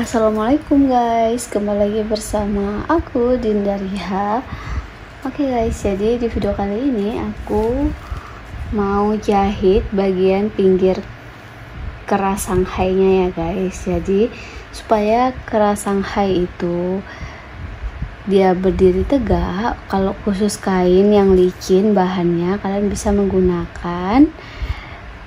Assalamualaikum guys, kembali lagi bersama aku Dindaria. Oke guys, jadi di video kali ini aku mau jahit bagian pinggir keras Shanghai-nya ya guys. Jadi supaya keras Shanghai itu dia berdiri tegak, kalau khusus kain yang licin bahannya kalian bisa menggunakan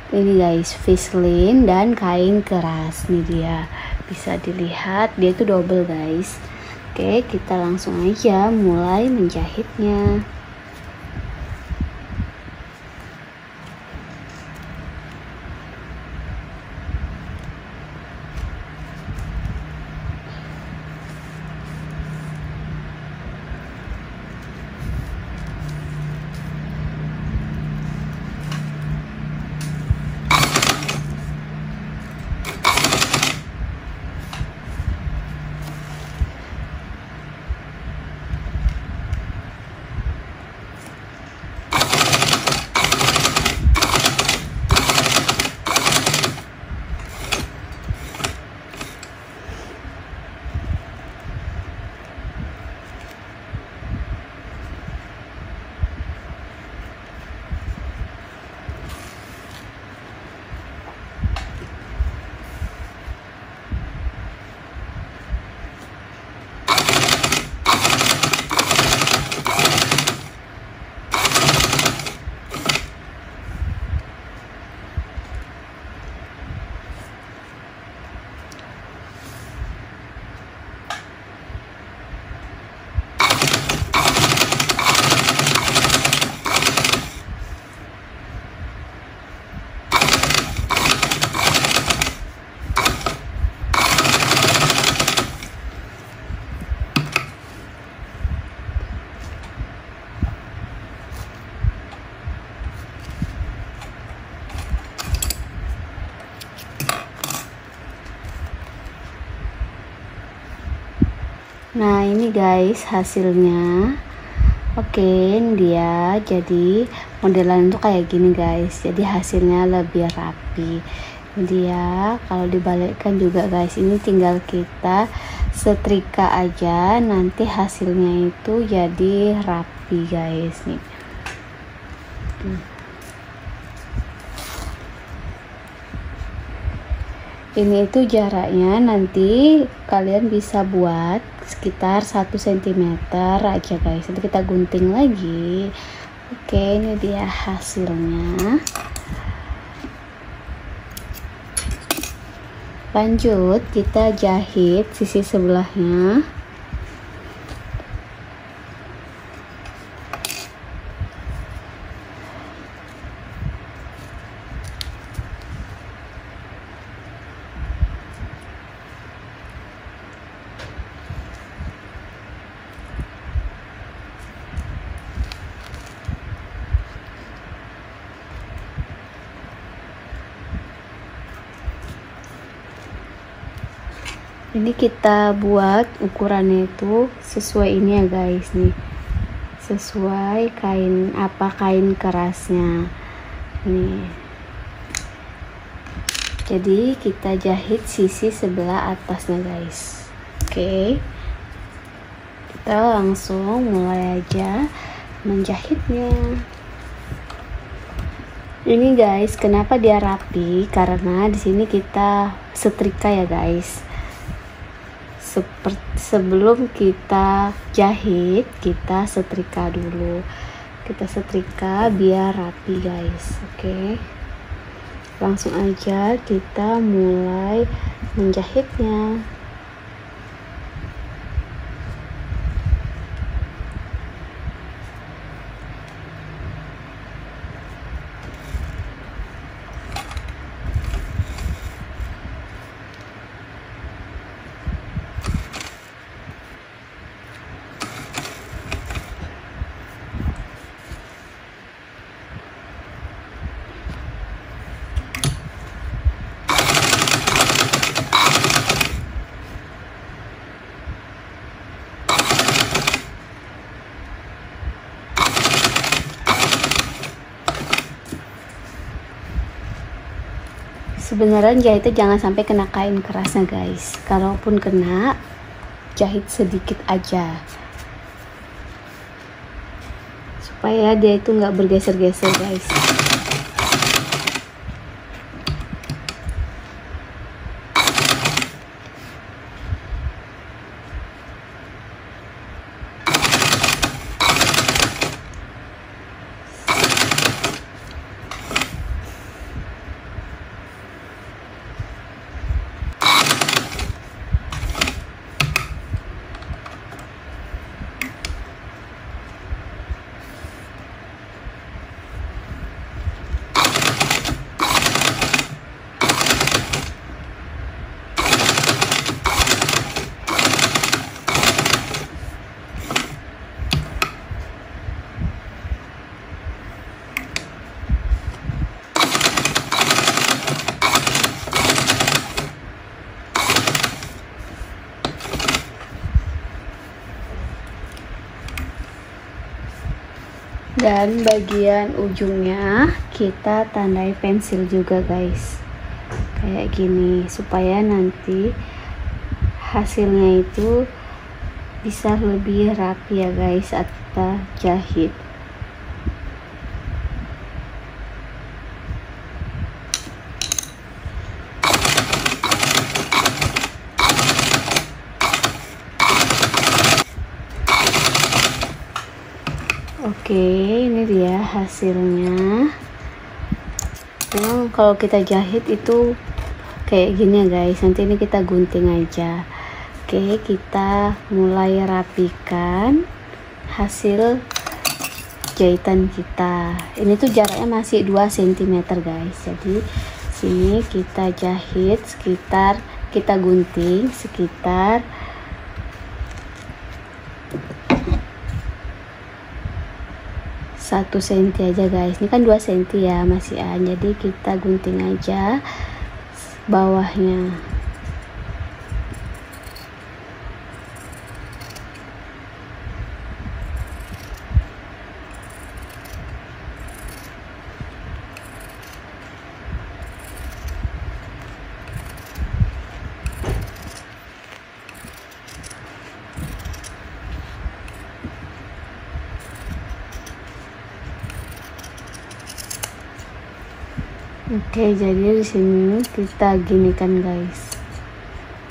ini guys, Fislin dan kain keras. Nih dia, bisa dilihat dia itu double guys. Oke, kita langsung aja mulai menjahitnya. Nah ini guys hasilnya. Oke, ini dia. Jadi modelan itu kayak gini guys. Jadi hasilnya lebih rapi. Ini dia. Kalau dibalikkan juga guys, ini tinggal kita setrika aja, nanti hasilnya itu jadi rapi guys nih. Ini itu jaraknya nanti kalian bisa buat sekitar 1 cm aja guys. Nanti kita gunting lagi. Oke, ini dia hasilnya. Lanjut kita jahit sisi sebelahnya. Ini kita buat ukurannya itu sesuai ini ya guys nih, sesuai kain kain kerasnya nih. Jadi kita jahit sisi sebelah atasnya guys. Oke, kita langsung mulai aja menjahitnya. Ini guys, kenapa dia rapi? Karena di sini kita setrika ya guys. Sebelum kita jahit, kita setrika dulu. Kita setrika biar rapi guys. Oke, langsung aja kita mulai menjahitnya. Sebenarnya jahitnya jangan sampai kena kain kerasnya guys. Kalaupun kena, jahit sedikit aja supaya dia itu nggak bergeser-geser guys. Dan bagian ujungnya kita tandai pensil juga guys, kayak gini, supaya nanti hasilnya itu bisa lebih rapi ya guys saat kita jahit. Oke, ini dia hasilnya. Memang kalau kita jahit itu kayak gini ya guys. Nanti ini kita gunting aja. Oke, kita mulai rapikan hasil jahitan kita. Ini tuh jaraknya masih 2 cm guys. Jadi sini kita jahit sekitar, kita gunting sekitar 1 cm aja guys. Ini kan 2 cm ya masih jadi kita gunting aja bawahnya. Oke, jadi di sini kita ginikan guys,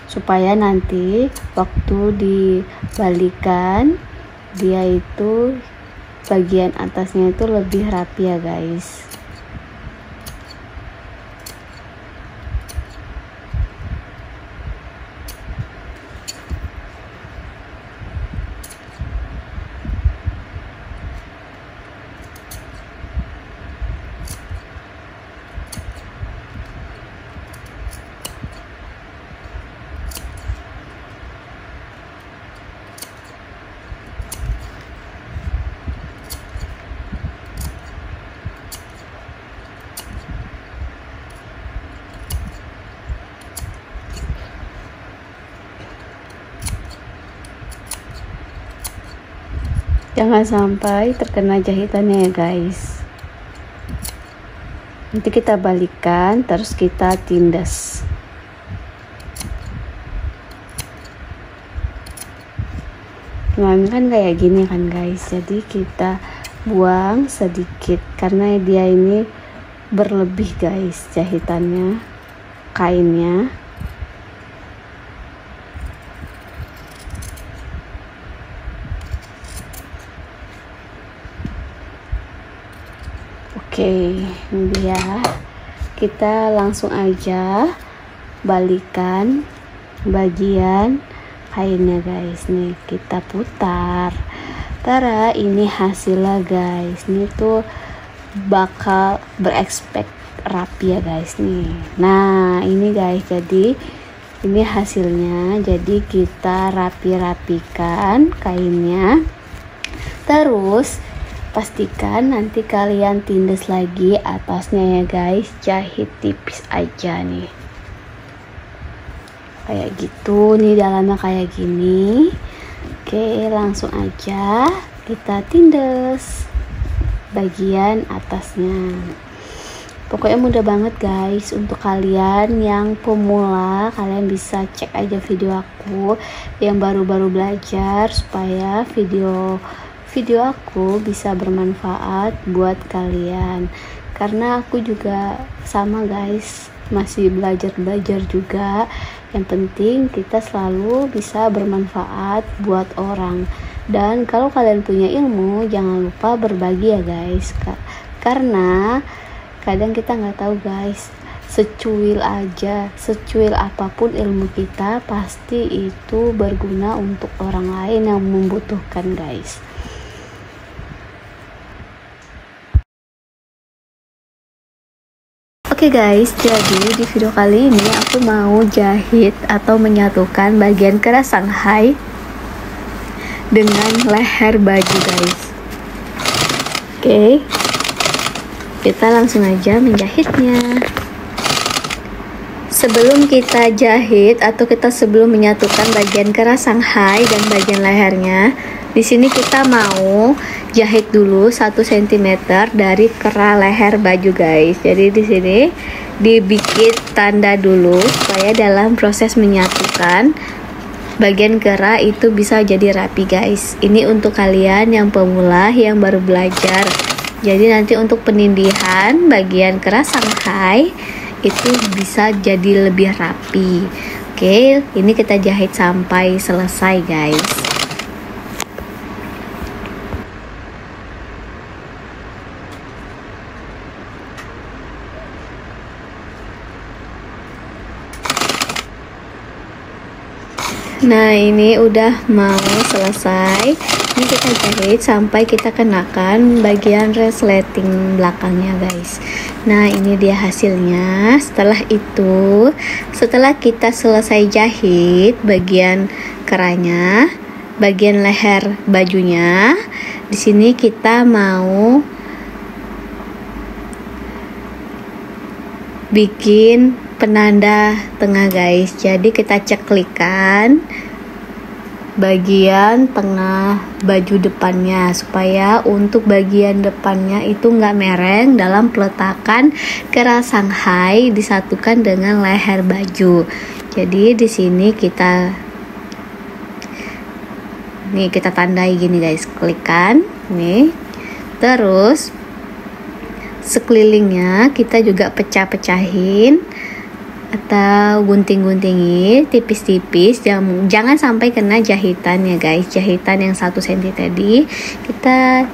supaya nanti waktu dibalikan dia itu bagian atasnya itu lebih rapi ya guys. Jangan sampai terkena jahitannya ya guys. Nanti kita balikan terus kita tindas. Kemarin kan kayak gini kan guys, jadi kita buang sedikit karena dia ini berlebih guys jahitannya, kainnya. Oke, ini dia. Kita langsung aja balikan bagian kainnya guys. Nih kita putar. Tara, ini hasilnya guys. Ini tuh bakal berekspek rapi ya guys nih. Nah, ini guys, jadi ini hasilnya. Jadi kita rapi-rapikan kainnya. Terus pastikan nanti kalian tindas lagi atasnya ya guys, jahit tipis aja nih kayak gitu. Nih dalamnya kayak gini. Oke, langsung aja kita tindas bagian atasnya. Pokoknya mudah banget guys. Untuk kalian yang pemula, kalian bisa cek aja video aku yang baru-baru belajar, supaya video aku bisa bermanfaat buat kalian. Karena aku juga sama guys, masih belajar juga. Yang penting kita selalu bisa bermanfaat buat orang. Dan kalau kalian punya ilmu, jangan lupa berbagi ya guys. Karena kadang kita nggak tahu guys, secuil apapun ilmu kita, pasti itu berguna untuk orang lain yang membutuhkan guys. Oke guys, jadi di video kali ini aku mau jahit atau menyatukan bagian keras Shanghai dengan leher baju guys. Oke, kita langsung aja menjahitnya. Sebelum kita jahit atau sebelum menyatukan bagian keras Shanghai dan bagian lehernya, di sini kita mau jahit dulu 1 cm dari kera leher baju guys. Jadi di sini dibikin tanda dulu supaya dalam proses menyatukan bagian kera itu bisa jadi rapi guys. Ini untuk kalian yang pemula yang baru belajar. Jadi nanti untuk penindihan bagian kera Shanghai itu bisa jadi lebih rapi. Oke, ini kita jahit sampai selesai guys. Nah, ini udah mau selesai. Ini kita jahit sampai kita kenakan bagian resleting belakangnya guys. Nah, ini dia hasilnya. Setelah kita selesai jahit bagian keranya, bagian leher bajunya, di sini kita mau bikin penanda tengah guys. Jadi kita ceklikan bagian tengah baju depannya, supaya untuk bagian depannya itu nggak mereng dalam peletakan kera Shanghai disatukan dengan leher baju. Jadi di sini kita tandai gini guys, klikan nih, terus sekelilingnya kita juga pecah-pecahin atau gunting-guntingi tipis-tipis, jangan sampai kena jahitan ya guys. Jahitan yang 1 cm tadi kita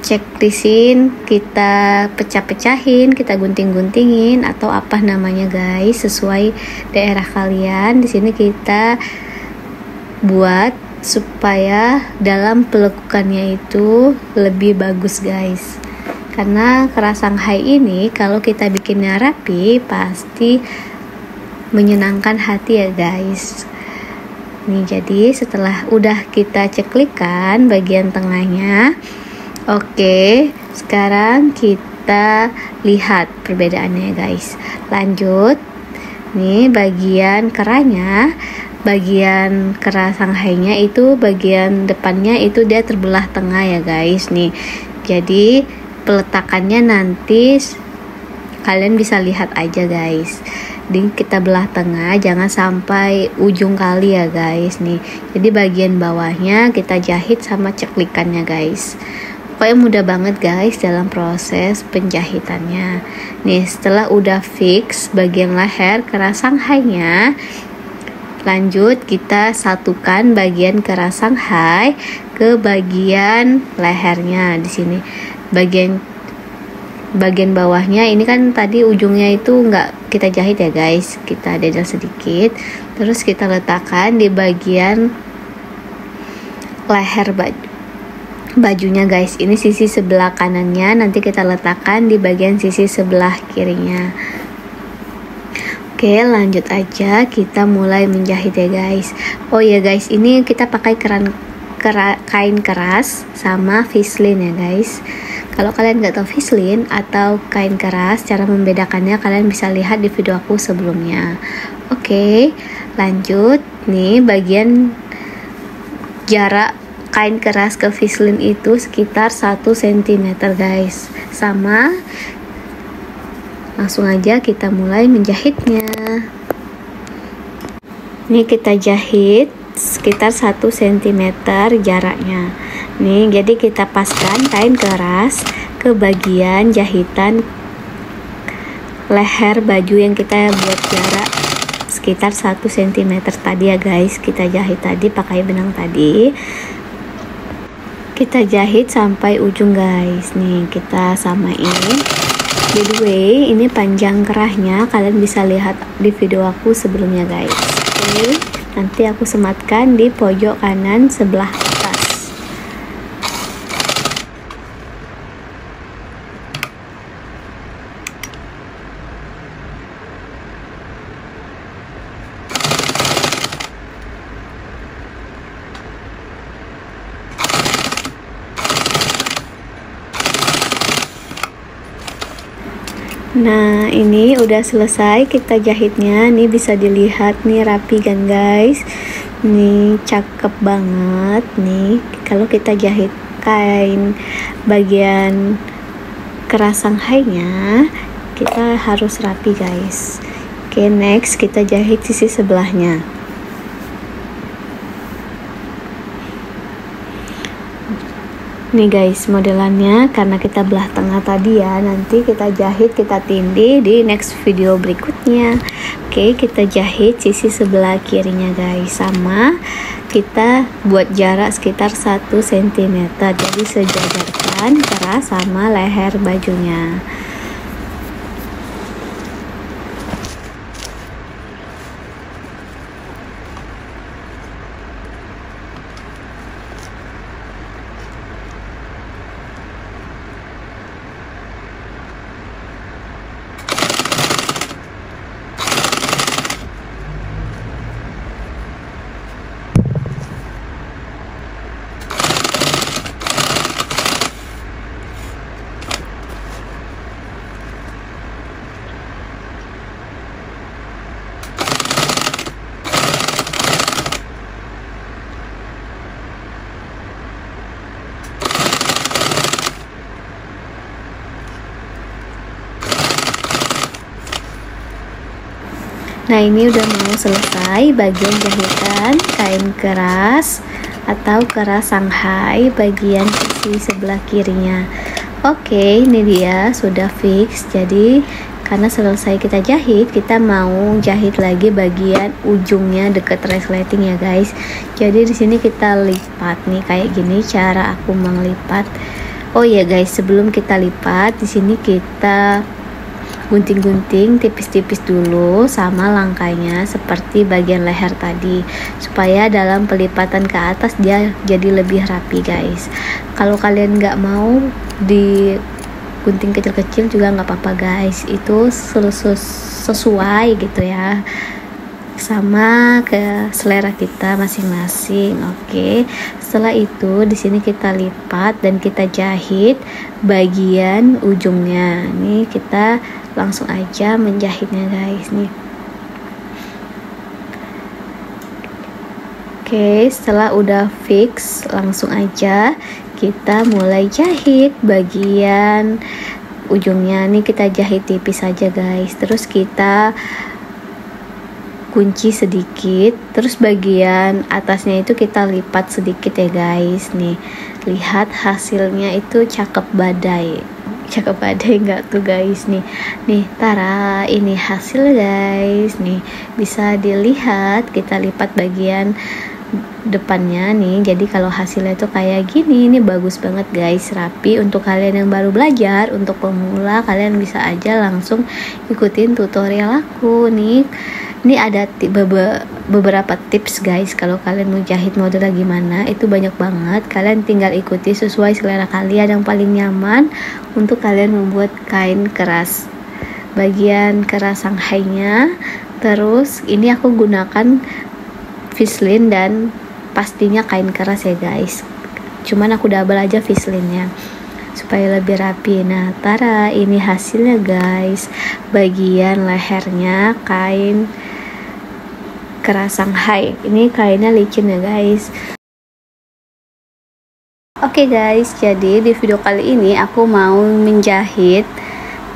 ceklisin, kita pecah-pecahin, kita gunting-guntingin atau apa namanya guys, sesuai daerah kalian. Di sini kita buat supaya dalam pelekukannya itu lebih bagus guys. Karena kera Shanghai ini kalau kita bikinnya rapi pasti menyenangkan hati ya guys. Nih, jadi setelah udah kita ceklikan bagian tengahnya, oke, sekarang kita lihat perbedaannya guys. Lanjut, nih bagian keranya, bagian kera Shanghai-nya itu bagian depannya itu dia terbelah tengah ya guys. Nih, jadi peletakannya nanti kalian bisa lihat aja guys. Jadi kita belah tengah, jangan sampai ujung kali ya guys. Nih, jadi bagian bawahnya kita jahit sama ceklikannya guys. Pokoknya mudah banget guys dalam proses penjahitannya. Nih, setelah udah fix bagian leher kera Shanghai-nya, lanjut kita satukan bagian kera Shanghai ke bagian lehernya. Di sini bagian bawahnya ini kan tadi ujungnya itu nggak kita jahit ya guys, kita dadal sedikit, terus kita letakkan di bagian leher bajunya guys. Ini sisi sebelah kanannya, nanti kita letakkan di bagian sisi sebelah kirinya. Oke, lanjut aja, kita mulai menjahit ya guys. Oh ya guys, ini kita pakai kain keras sama fislin ya guys. Kalau kalian nggak tahu fislin atau kain keras, cara membedakannya kalian bisa lihat di video aku sebelumnya. Oke, lanjut. Nih bagian jarak kain keras ke fislin itu sekitar 1 cm guys. Sama, langsung aja kita mulai menjahitnya. Ini kita jahit sekitar 1 cm jaraknya nih. Jadi kita paskan kain keras ke bagian jahitan leher baju yang kita buat jarak sekitar 1 cm tadi ya guys. Kita jahit tadi pakai benang tadi, kita jahit sampai ujung guys. Nih kita samain. By the way, ini panjang kerahnya kalian bisa lihat di video aku sebelumnya guys. Oke, nanti aku sematkan di pojok kanan sebelah atas. Nah, ini udah selesai kita jahitnya. Nih bisa dilihat nih, rapi kan guys. Nih cakep banget nih. Kalau kita jahit kain bagian keras Shanghai-nya, kita harus rapi guys. Oke, next kita jahit sisi sebelahnya. Nih guys, modelannya karena kita belah tengah tadi ya, nanti kita jahit, kita tindih di next video berikutnya. Oke, kita jahit sisi sebelah kirinya guys. Sama, kita buat jarak sekitar 1 cm, jadi sejajarkan keras sama leher bajunya. Nah, ini udah mau selesai bagian jahitan kain keras atau keras Shanghai bagian sisi sebelah kirinya. Oke, ini dia sudah fix. Jadi karena selesai kita jahit, kita mau jahit lagi bagian ujungnya deket resleting ya guys. Jadi di sini kita lipat nih kayak gini cara aku menglipat. Oh ya guys, sebelum kita lipat, di sini kita gunting-gunting tipis-tipis dulu sama langkahnya seperti bagian leher tadi, supaya dalam pelipatan ke atas dia jadi lebih rapi guys. Kalau kalian nggak mau digunting kecil-kecil juga nggak apa-apa guys, itu sesuai gitu ya sama ke selera kita masing-masing. Oke, setelah itu di sini kita lipat dan kita jahit bagian ujungnya. Nih kita langsung aja menjahitnya guys nih. Oke, setelah udah fix langsung aja kita mulai jahit bagian ujungnya. Nih kita jahit tipis aja guys, terus kita kunci sedikit, terus bagian atasnya itu kita lipat sedikit ya guys. Nih lihat hasilnya itu cakep badai nggak tuh guys. Nih tara, ini hasil guys. Nih bisa dilihat kita lipat bagian depannya nih, jadi kalau hasilnya tuh kayak gini. Ini bagus banget guys, rapi. Untuk kalian yang baru belajar, untuk pemula, kalian bisa aja langsung ikutin tutorial aku nih. Ini ada beberapa tips guys, kalau kalian mau jahit modelnya gimana, itu banyak banget. Kalian tinggal ikuti sesuai selera kalian yang paling nyaman untuk kalian membuat kain keras bagian keras Shanghai-nya. Terus ini aku gunakan fislin dan pastinya kain keras ya guys, cuman aku double aja fislinnya supaya lebih rapi. Nah tara, ini hasilnya guys, bagian lehernya kain keras Shanghai. Ini kainnya licin ya guys. Oke guys, jadi di video kali ini aku mau menjahit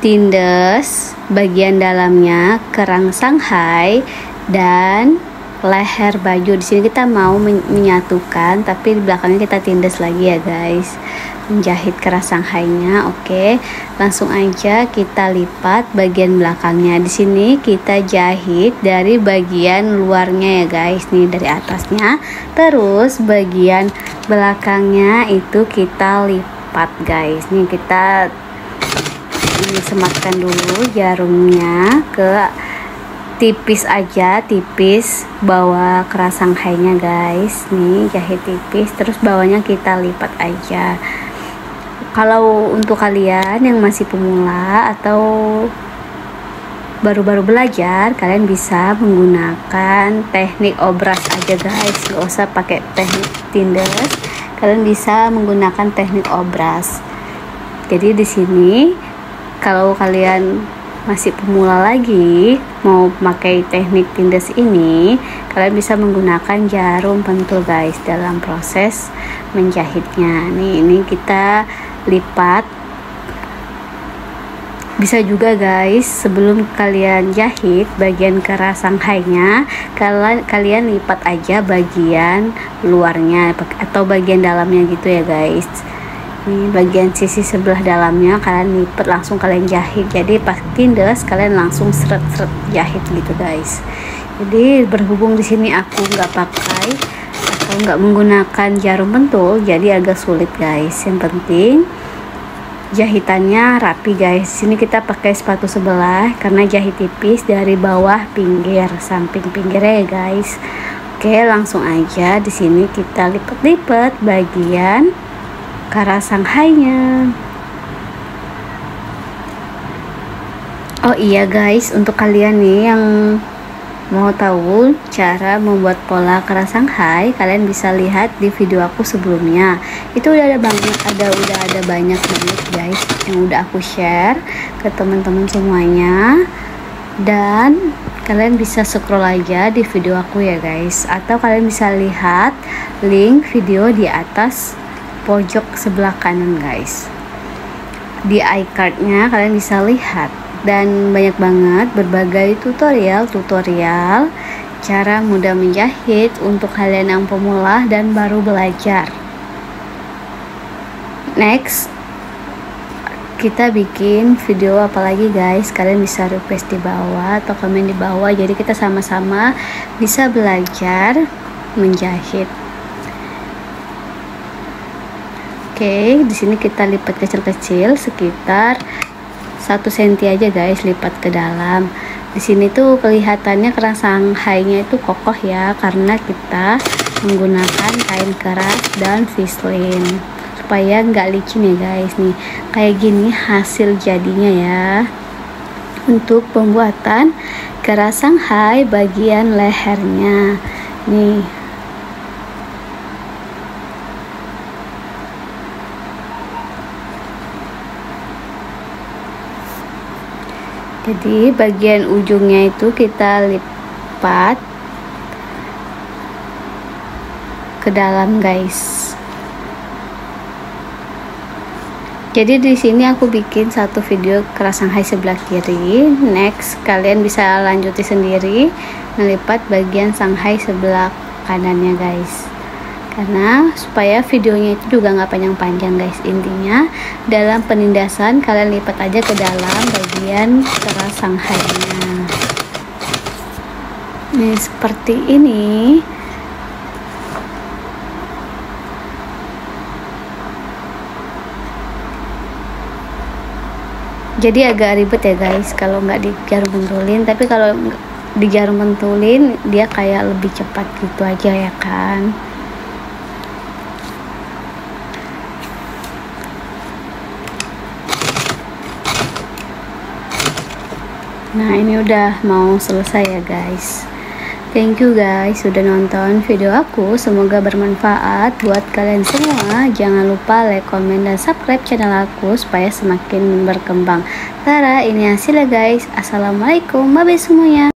tindes bagian dalamnya, kerang Shanghai dan leher baju. Di sini kita mau menyatukan, tapi di belakangnya kita tindes lagi ya guys. Menjahit kerang Shanghai-nya. Oke, langsung aja kita lipat bagian belakangnya. Di sini kita jahit dari bagian luarnya ya guys, nih dari atasnya. Terus bagian belakangnya itu kita lipat guys. Nih kita sematkan dulu jarumnya ke tipis aja, tipis bawah kerang Shanghai-nya guys. Nih jahit tipis, terus bawahnya kita lipat aja. Kalau untuk kalian yang masih pemula atau baru-baru belajar, kalian bisa menggunakan teknik obras aja guys, nggak usah pakai teknik tindes. Kalian bisa menggunakan teknik obras. Jadi di sini kalau kalian masih pemula lagi mau pakai teknik tindes ini, kalian bisa menggunakan jarum pentul guys dalam proses menjahitnya. Nih ini kita lipat. Bisa juga guys, sebelum kalian jahit bagian kerang Shanghai-nya, kalian lipat aja bagian luarnya atau bagian dalamnya gitu ya guys. Ini bagian sisi sebelah dalamnya kalian lipat, langsung kalian jahit. Jadi pas tindes kalian langsung seret-seret jahit gitu guys. Jadi berhubung di sini aku nggak pakai atau nggak menggunakan jarum pentul, jadi agak sulit guys. Yang penting jahitannya rapi guys. Sini kita pakai sepatu sebelah karena jahit tipis dari bawah pinggir samping pinggirnya ya guys. Oke, langsung aja di sini kita lipat-lipat bagian kerang Shanghai-nya. Oh iya guys, untuk kalian nih yang mau tahu cara membuat pola kerang Shanghai, kalian bisa lihat di video aku sebelumnya. Itu udah ada banyak banget guys yang udah aku share ke teman-teman semuanya. Dan kalian bisa scroll aja di video aku ya guys, atau kalian bisa lihat link video di atas pojok sebelah kanan guys. Di iCard-nya kalian bisa lihat, dan banyak banget berbagai tutorial cara mudah menjahit untuk kalian yang pemula dan baru belajar. Next, kita bikin video apalagi guys, kalian bisa request di bawah atau komen di bawah, jadi kita sama-sama bisa belajar menjahit. Oke, di sini kita lipat kecil-kecil sekitar 1 cm aja guys, lipat ke dalam. Di sini tuh kelihatannya kerang Shanghai-nya itu kokoh ya, karena kita menggunakan kain keras dan vislin supaya nggak licin ya guys. Nih kayak gini hasil jadinya ya untuk pembuatan kerang Shanghai bagian lehernya. Nih jadi bagian ujungnya itu kita lipat ke dalam guys. Jadi di sini aku bikin satu video kerang Shanghai sebelah kiri. Next kalian bisa lanjuti sendiri melipat bagian Shanghai sebelah kanannya guys, karena supaya videonya itu juga nggak panjang-panjang guys. Intinya dalam penindasan kalian lipat aja ke dalam bagian kerang Shanghai-nya. Nih seperti ini. Jadi agak ribet ya guys kalau nggak di jarum pentulin, tapi kalau di jarum pentulin dia kayak lebih cepat gitu aja ya kan. Nah ini udah mau selesai ya guys. Thank you guys sudah nonton video aku, semoga bermanfaat buat kalian semua. Jangan lupa like, comment, dan subscribe channel aku supaya semakin berkembang. Tara, ini hasilnya guys. Assalamualaikum, bye bye semuanya.